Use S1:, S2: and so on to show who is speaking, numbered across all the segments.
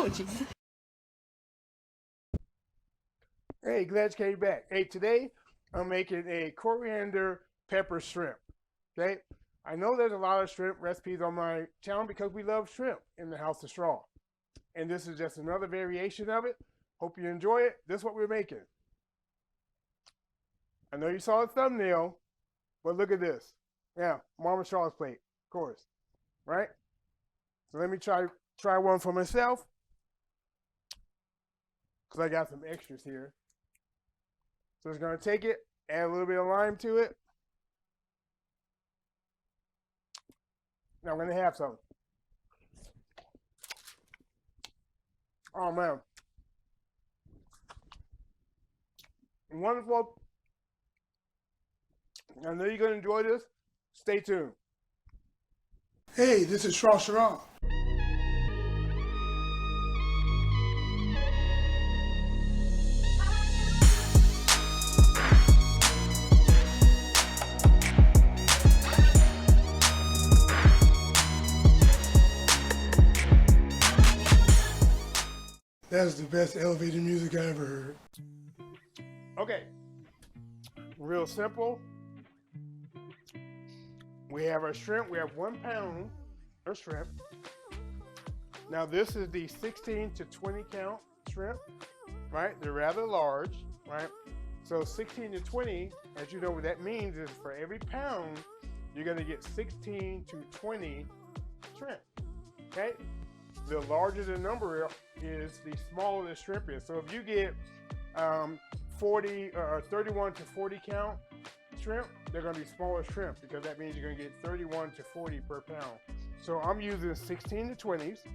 S1: coaching.
S2: Hey, glad you came back. Hey, today I'm making a coriander pepper shrimp. Okay, I know there's a lot of shrimp recipes on my channel because we love shrimp in the House of Straw. And this is just another variation of it. Hope you enjoy it. This is what we're making. I know you saw the thumbnail, but look at this. Yeah, Mama Shaw's plate, of course. Right? So let me try one for myself. Because I got some extras here. So it's going to take it, add a little bit of lime to it. Now I'm going to have some. Oh, man. Wonderful. I know you're going to enjoy this. Stay tuned.
S3: Hey, this is Shrashira. That's the best elevator music I ever heard.
S2: Okay. Real simple. We have our shrimp. We have 1 pound of shrimp. Now this is the 16 to 20 count shrimp, right? They're rather large, right? So 16 to 20, as you know what that means is for every pound, you're gonna get 16 to 20 shrimp, okay? The larger the number is, the smaller the shrimp is. So if you get 31 to 40 count shrimp, they're going to be smaller shrimp because that means you're going to get 31 to 40 per pound. So I'm using 16 to 20s,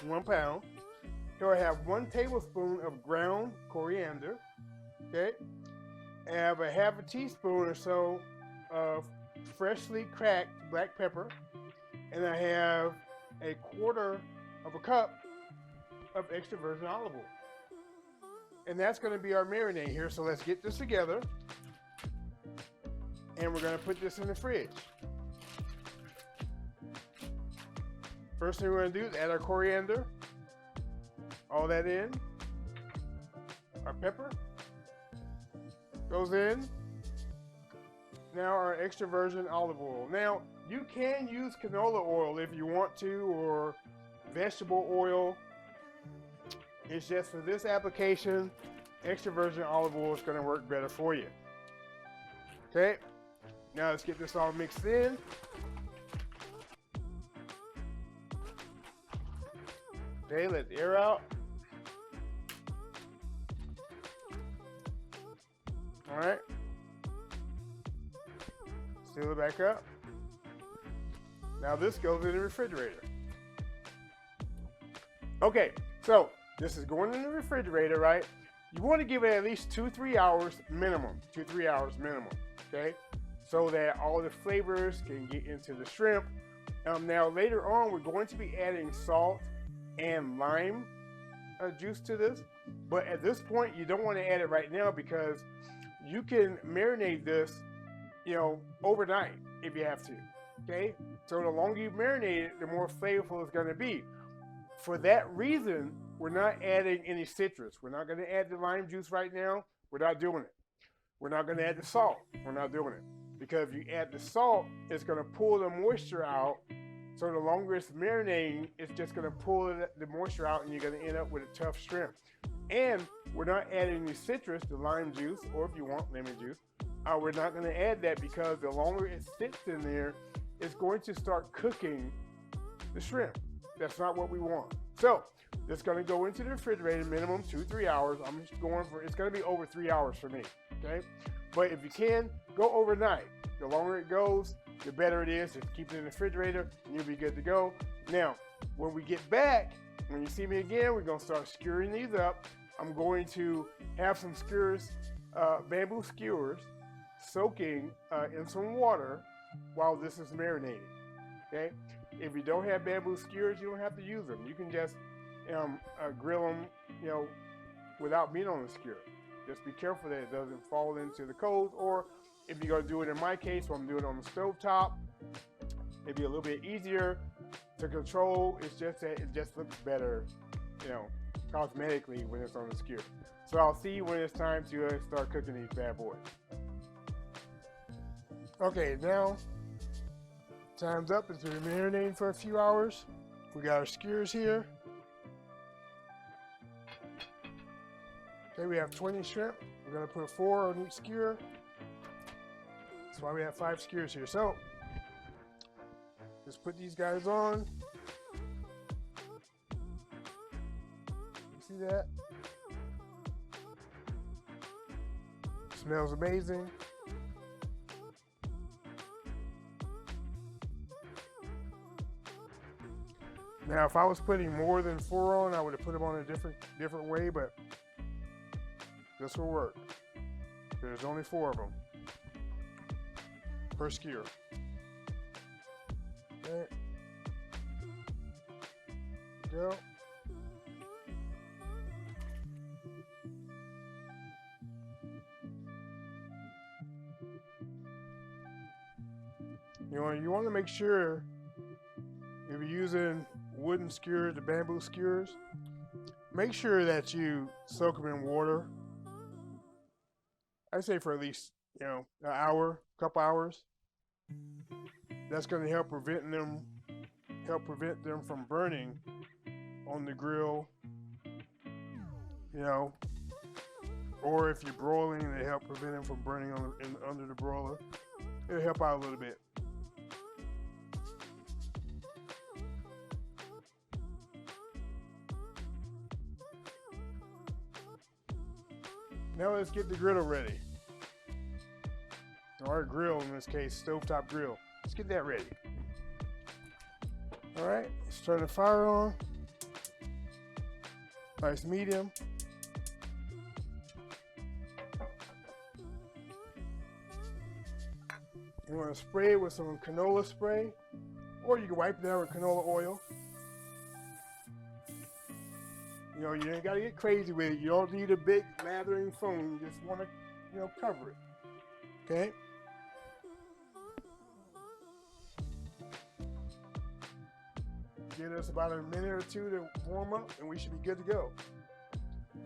S2: 1 pound. So I have 1 tablespoon of ground coriander, okay? I have a half a teaspoon or so of freshly cracked black pepper, and I have a quarter of a cup of extra virgin olive oil. And that's going to be our marinade here. So let's get this together. And we're going to put this in the fridge. First thing we're going to do is add our coriander. All that in. Our pepper goes in. Now our extra virgin olive oil. Now you can use canola oil if you want to, or vegetable oil. It's just for this application, extra virgin olive oil is going to work better for you. Okay, now let's get this all mixed in. Okay, let the air out. All right. Seal it back up. Now this goes in the refrigerator. Okay, so this is going in the refrigerator, right? You want to give it at least 2-3 hours minimum. 2-3 hours minimum, okay? So that all the flavors can get into the shrimp. Now later on, we're going to be adding salt and lime juice to this. But at this point, you don't want to add it right now because you can marinate this, overnight if you have to, okay? So the longer you marinate it, the more flavorful it's going to be. For that reason, we're not adding any citrus. We're not going to add the lime juice right now. We're not doing it. We're not going to add the salt. We're not doing it. Because if you add the salt, it's going to pull the moisture out. So the longer it's marinating, it's just going to pull the moisture out and you're going to end up with a tough shrimp. And we're not adding the citrus, the lime juice, or if you want lemon juice. We're not going to add that because the longer it sits in there, it's going to start cooking the shrimp. That's not what we want. So this is going to go into the refrigerator minimum 2-3 hours. I'm just going for, it's going to be over 3 hours for me, okay? But if you can, go overnight. The longer it goes, the better it is. Just keep it in the refrigerator and you'll be good to go. Now, when we get back, when you see me again, we're going to start skewering these up. I'm going to have some skewers, bamboo skewers, soaking in some water while this is marinating, okay? If you don't have bamboo skewers, you don't have to use them. You can just grill them, without meat on the skewer. Just be careful that it doesn't fall into the coals, or if you're going to do it in my case, so I'm doing it on the stove top, it'd be a little bit easier to control. It's just that it just looks better cosmetically when it's on the skewer. So I'll see when it's time to start cooking these bad boys. Okay, now time's up. It's been marinating for a few hours. We got our skewers here. Okay, we have 20 shrimp. We're gonna put 4 on each skewer. That's why we have 5 skewers here. So just put these guys on. You see that? Smells amazing. Now, if I was putting more than 4 on, I would have put them on a different way, but this will work. There's only 4 of them per skewer. Okay. Go. You want to make sure if you're using wooden skewers, the bamboo skewers, make sure that you soak them in water. I say for at least an hour, couple hours. That's going to help prevent them from burning on the grill. Or if you're broiling, they help prevent them from burning under the broiler. It'll help out a little bit. Now let's get the griddle ready. Or grill, in this case, stovetop grill. Let's get that ready. All right, let's turn the fire on. Nice medium. You want to spray it with some canola spray, or you can wipe it down with canola oil. You ain't got to get crazy with it. You don't need a big lathering foam. You just want to, cover it. Okay? Give us about a minute or two to warm up, and we should be good to go.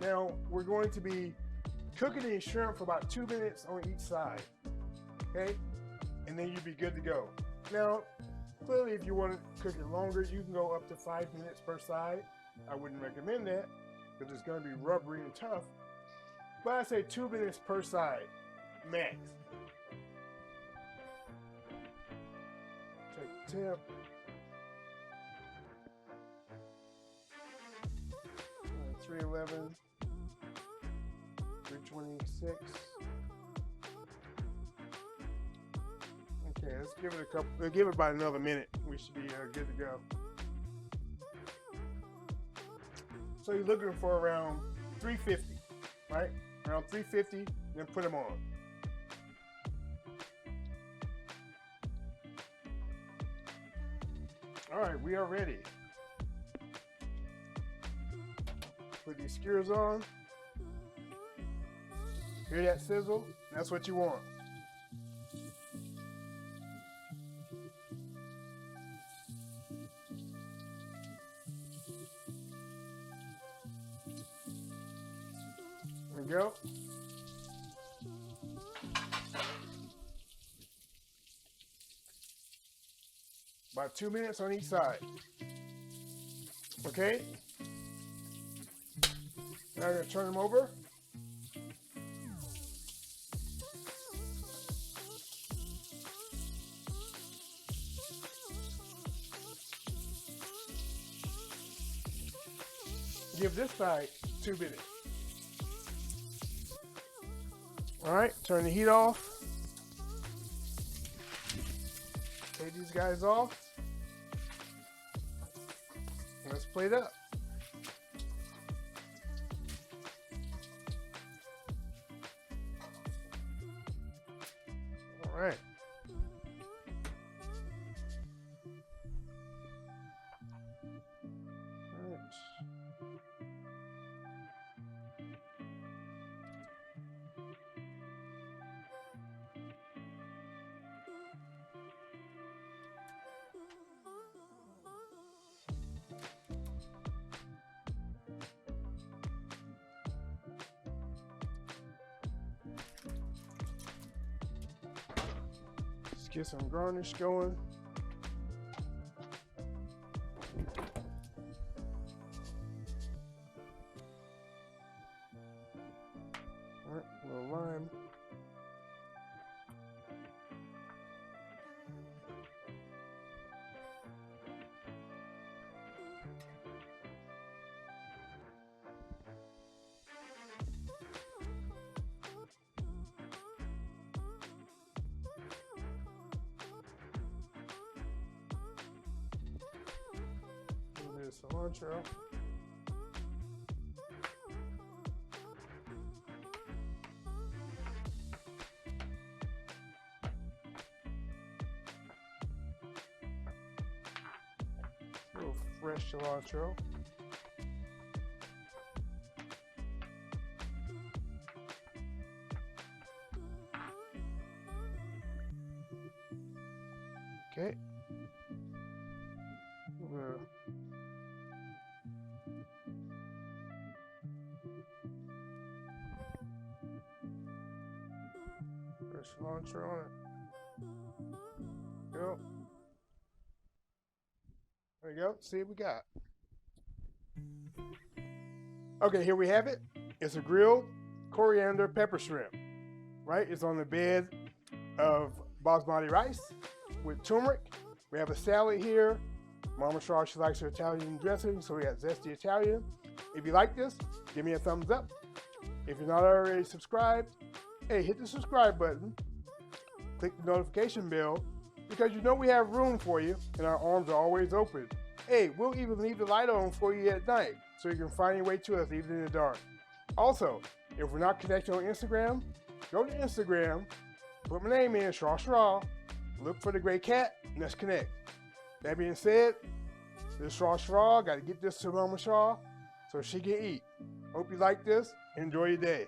S2: Now, we're going to be cooking these shrimp for about 2 minutes on each side. Okay? And then you'll be good to go. Now, clearly, if you want to cook it longer, you can go up to 5 minutes per side. I wouldn't recommend that because it's going to be rubbery and tough. But I say 2 minutes per side, max. Check the temp. 311, 326. Okay, let's give it give it about another minute. We should be good to go. So you're looking for around 350, right? Around 350, then put them on. All right, we are ready. Put these skewers on. Hear that sizzle? That's what you want. There we go. About 2 minutes on each side. Okay? Now I'm going to turn them over. Give this side 2 minutes. All right, turn the heat off. Take these guys off. Let's plate up. All right. Get some garnish going. All right, a little lime. Cilantro. A little fresh cilantro. Okay. Cilantro on it. Go. There you go. See what we got. Okay, here we have it. It's a grilled coriander pepper shrimp. Right? It's on the bed of basmati rice with turmeric. We have a salad here. Mama Shar, she likes her Italian dressing, so we got zesty Italian. If you like this, give me a thumbs up. If you're not already subscribed, hey, hit the subscribe button, click the notification bell, because you know we have room for you and our arms are always open. Hey, we'll even leave the light on for you at night so you can find your way to us even in the dark. Also, if we're not connected on Instagram, go to Instagram, put my name in, Shrashira, look for the gray cat, and let's connect. That being said, this is Shrashira, got to get this to Mama Shar so she can eat. Hope you like this. Enjoy your day.